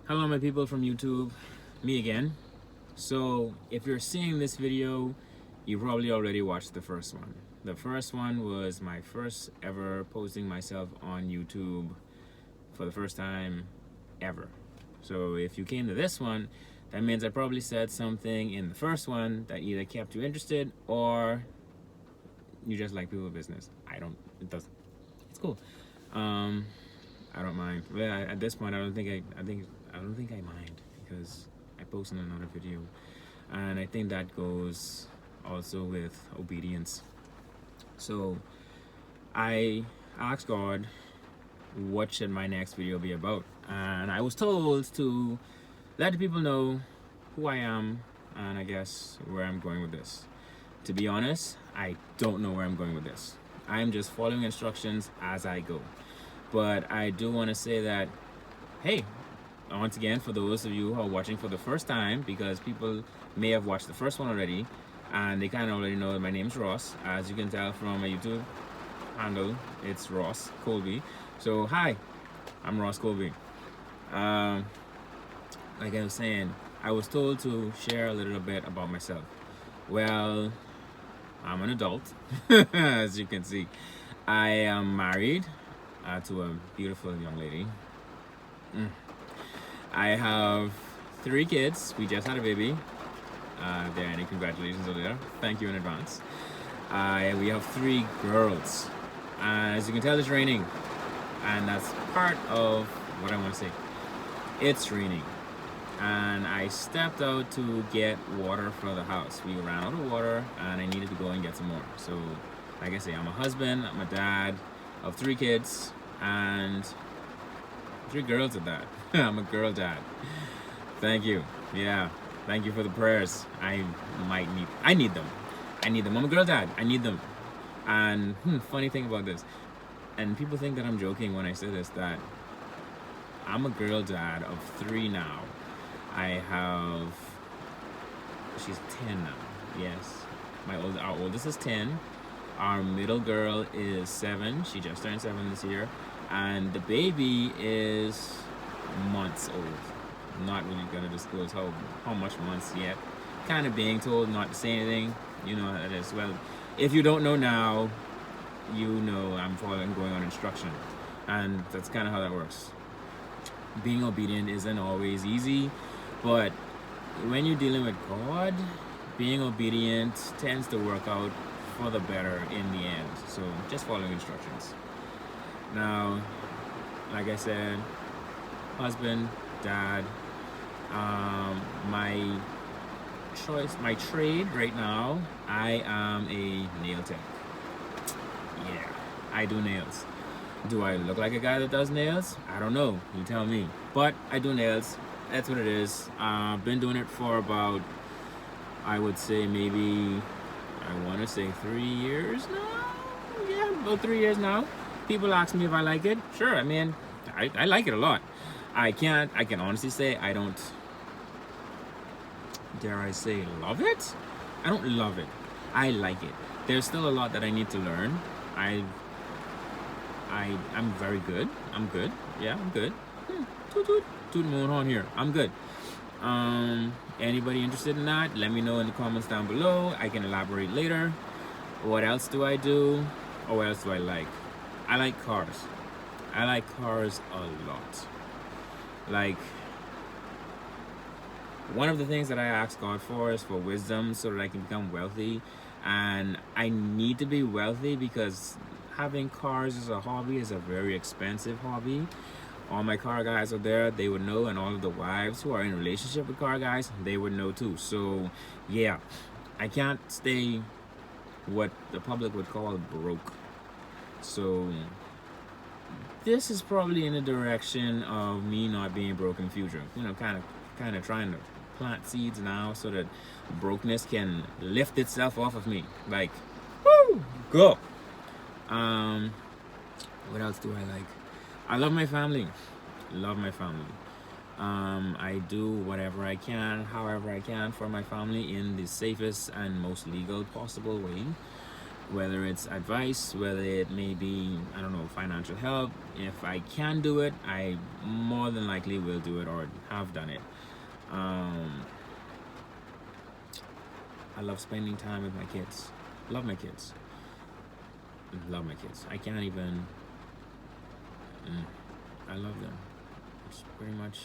Hello my people from YouTube, me again. So if you're seeing this video, you probably already watched the first one. The first one was my first ever posting myself on YouTube for the first time ever. So if you came to this one, that means I probably said something in the first one that either kept you interested or you just like people business. It doesn't, it's cool. Um, I don't mind. But at this point, I don't think I mind because I posted another video, and I think that goes also with obedience. So I asked God, what should my next video be about? And I was told to let the people know who I am and I guess where I'm going with this. To be honest, I don't know where I'm going with this. I'm just following instructions as I go. But I do want to say that, hey, once again, for those of you who are watching for the first time, because people may have watched the first one already, and they kind of already know that my name's Ross. As you can tell from my YouTube handle, it's Ross Colby. So, hi, I'm Ross Colby. Like I was saying, I was told to share a little bit about myself. Well, I'm an adult, as you can see. I am married to a beautiful young lady. I have 3 kids. We just had a baby. There, any congratulations over there. Thank you in advance. We have 3 girls. As you can tell, it's raining. And that's part of what I want to say. It's raining. And I stepped out to get water for the house. We ran out of water and I needed to go and get some more. So, like I say, I'm a husband, I'm a dad of 3 kids, and 3 girls at that. I'm a girl dad. Thank you. Yeah. Thank you for the prayers. I need them. I need them. I'm a girl dad. I need them. And funny thing about this, and people think that I'm joking when I say this, that I'm a girl dad of 3 now. She's 10 now. Yes. Our oldest is 10. Our middle girl is 7. She just turned 7 this year. And the baby is months old. Not really gonna disclose how much months yet. Kind of being told not to say anything. You know that as well. If you don't know now, you know I'm going on instruction. And that's kind of how that works. Being obedient isn't always easy, but when you're dealing with God, being obedient tends to work out for the better in the end. So just following instructions. Now, like I said, husband, dad, my trade right now, I am a nail tech. Yeah, I do nails. Do I look like a guy that does nails? I don't know. You tell me. But I do nails. That's what it is. Been doing it for about, I would say maybe, I want to say 3 years now. Yeah, about 3 years now. People ask me if I like it. Sure, I mean, I like it a lot. I can honestly say I don't, dare I say, love it? I don't love it. I like it. There's still a lot that I need to learn. I'm very good. I'm good. Yeah, I'm good. Toot toot. Toot my own horn here. I'm good. Anybody interested in that? Let me know in the comments down below. I can elaborate later. What else do I do? Or what else do I like? I like cars. I like cars a lot. Like, one of the things that I ask God for is for wisdom so that I can become wealthy. And I need to be wealthy because having cars as a hobby is a very expensive hobby. All my car guys out there, they would know, and all of the wives who are in a relationship with car guys, they would know too. So yeah, I can't stay what the public would call broke. So this is probably in the direction of me not being broke in future. You know, kind of trying to plant seeds now so that brokenness can lift itself off of me. Like, woo, go. What else do I like? I love my family. Love my family. I do whatever I can, however I can for my family in the safest and most legal possible way. whether it's advice, whether it may be, I don't know, financial help. If I can do it, I more than likely will do it or have done it. I love spending time with my kids. Love my kids. Love my kids. I can't even. I love them. It's pretty much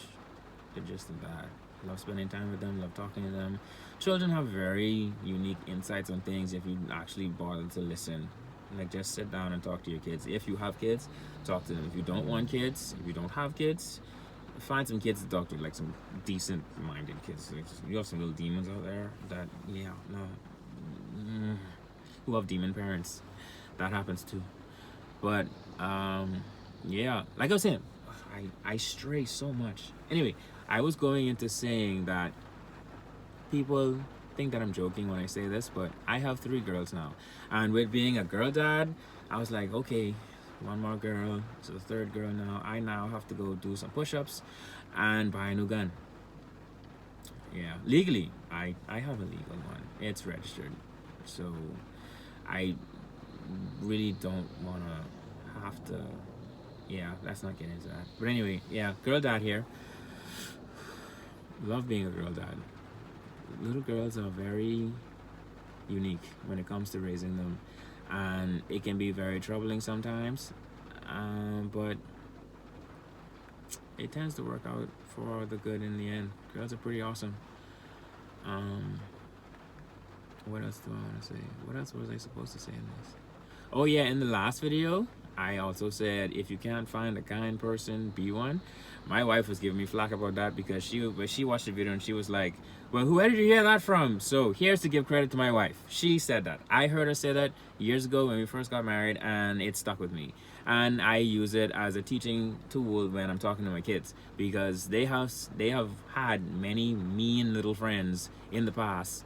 the gist of that. Love spending time with them. Love talking to them. Children have very unique insights on things if you actually bother to listen. Like, just sit down and talk to your kids. If you have kids, talk to them. If you don't want kids, if you don't have kids, find some kids to talk to, like some decent minded kids. Like, you have some little demons out there that, yeah, no, who have demon parents. That happens too. But yeah, like I was saying, I stray so much. Anyway, I was going into saying that people think that I'm joking when I say this, but I have 3 girls now, and with being a girl dad, I was like, okay, one more girl, so the 3rd girl now. I now have to go do some push-ups and buy a new gun. Yeah, legally, I have a legal one. It's registered, so I really don't want to have to. Yeah, let's not get into that. But anyway, yeah, girl dad here. Love being a girl dad. Little girls are very unique when it comes to raising them, and it can be very troubling sometimes, but it tends to work out for the good in the end. Girls are pretty awesome. What else do I want to say? What else was I supposed to say in this? Oh yeah, in the last video, I also said if you can't find a kind person, be one. My wife was giving me flack about that because she watched the video and she was like, well, where did you hear that from? So here's to give credit to my wife. She said that. I heard her say that years ago when we first got married, and it stuck with me. And I use it as a teaching tool when I'm talking to my kids, because they have had many mean little friends in the past.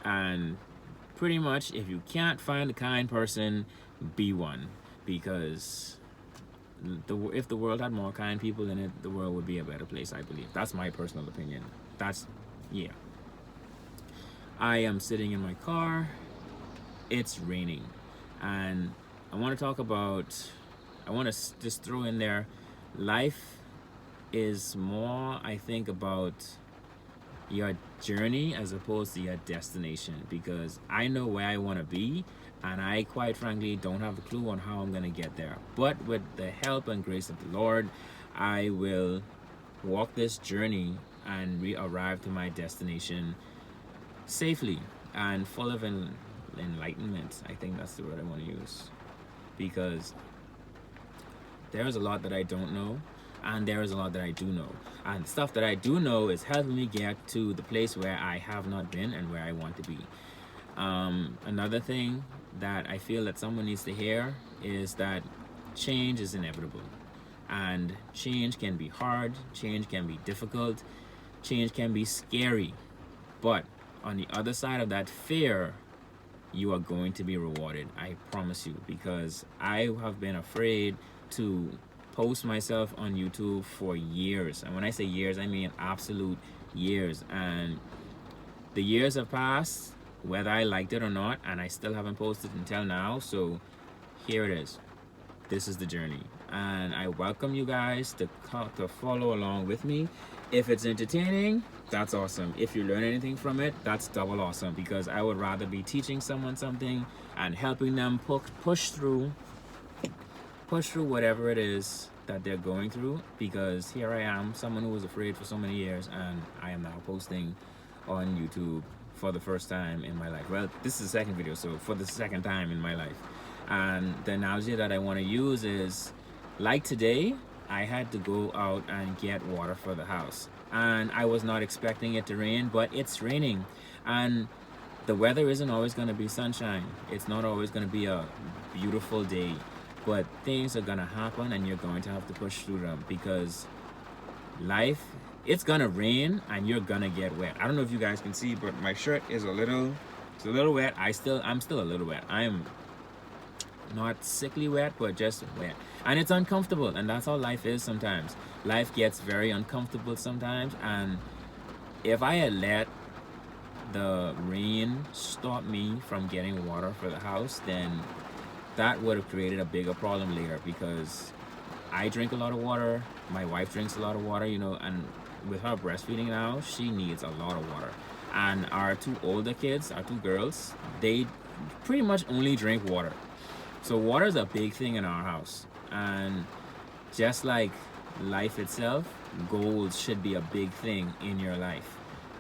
And pretty much, if you can't find a kind person, be one. Because if the world had more kind people in it, the world would be a better place, I believe. That's my personal opinion. Yeah. I am sitting in my car. It's raining. And I want to just throw in there, life is more, I think, about your journey as opposed to your destination, because I know where I want to be, and I quite frankly don't have a clue on how I'm going to get there. But with the help and grace of the Lord, I will walk this journey and arrive to my destination safely and full of enlightenment. I think that's the word I want to use, because there is a lot that I don't know, and there is a lot that I do know. And the stuff that I do know is helping me get to the place where I have not been and where I want to be. Another thing that I feel that someone needs to hear is that change is inevitable. And change can be hard, change can be difficult, change can be scary. But on the other side of that fear, you are going to be rewarded. I promise you, because I have been afraid to post myself on YouTube for years. And when I say years, I mean absolute years. And the years have passed, whether I liked it or not, and I still haven't posted until now. So here it is. This is the journey. And I welcome you guys to follow along with me. If it's entertaining, that's awesome. If you learn anything from it, that's double awesome, because I would rather be teaching someone something and helping them push through whatever it is that they're going through, because here I am, someone who was afraid for so many years, and I am now posting on YouTube for the first time in my life. Well, this is the second video, so for the second time in my life. And the analogy that I want to use is, like today, I had to go out and get water for the house, and I was not expecting it to rain, but it's raining. And the weather isn't always going to be sunshine. It's not always going to be a beautiful day, but things are going to happen, and you're going to have to push through them, because life, it's going to rain and you're going to get wet. I don't know if you guys can see, but my shirt is a little wet. I'm still a little wet. I'm not sickly wet, but just wet, and it's uncomfortable. And that's how life is sometimes. Life gets very uncomfortable sometimes, and if I had let the rain stopped me from getting water for the house, then that would have created a bigger problem later, because I drink a lot of water, my wife drinks a lot of water, and with her breastfeeding now, she needs a lot of water. And our two older kids, our two girls, they pretty much only drink water. So water is a big thing in our house. And just like life itself, goals should be a big thing in your life.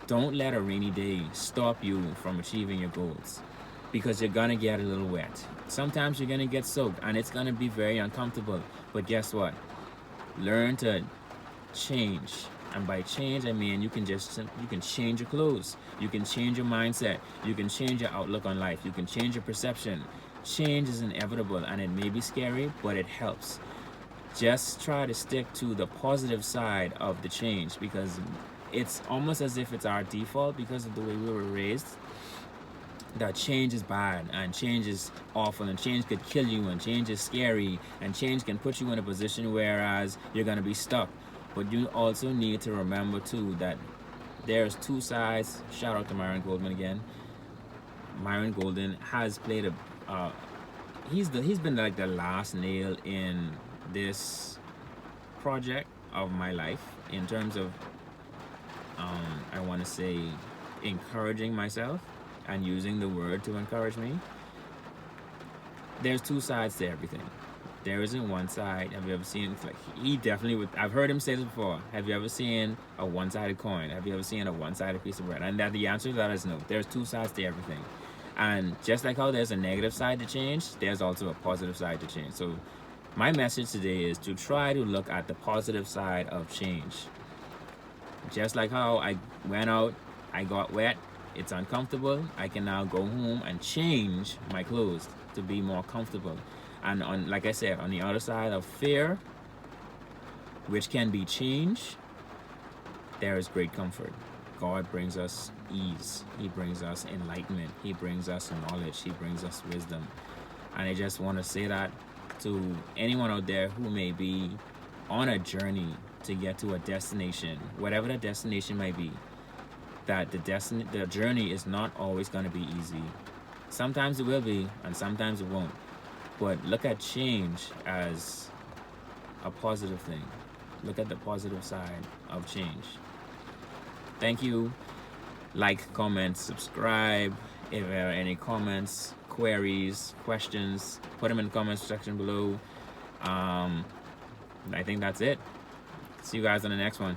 Don't let a rainy day stop you from achieving your goals, because you're gonna get a little wet. Sometimes you're gonna get soaked and it's gonna be very uncomfortable. But guess what? Learn to change. And by change, I mean you can change your clothes, you can change your mindset, you can change your outlook on life, you can change your perception. Change is inevitable and it may be scary, but it helps. Just try to stick to the positive side of the change, because it's almost as if it's our default, because of the way we were raised, that change is bad and change is awful and change could kill you and change is scary and change can put you in a position whereas you're going to be stuck. But you also need to remember too that there's two sides. Shout out to Myron Goldman again. Myron Golden has played he's been like the last nail in this project of my life, in terms of I want to say encouraging myself and using the word to encourage me. There's two sides to everything. There isn't one side. Have you ever seen, like, he definitely would, I've heard him say this before, have you ever seen a one-sided coin? Have you ever seen a one-sided piece of bread? And that the answer to that is no. There's two sides to everything. And just like how there's a negative side to change, there's also a positive side to change. So my message today is to try to look at the positive side of change. Just like how I went out, I got wet, it's uncomfortable, I can now go home and change my clothes to be more comfortable. And on, like I said, on the other side of fear, which can be changed, there is great comfort. God brings us ease. He brings us enlightenment. He brings us knowledge. He brings us wisdom. And I just want to say that to anyone out there who may be on a journey to get to a destination, whatever that destination might be, that the journey is not always going to be easy. Sometimes it will be, and sometimes it won't. But look at change as a positive thing. Look at the positive side of change. Thank you. Like, comment, subscribe. If there are any comments, queries, questions, put them in the comments section below. I think that's it. See you guys on the next one.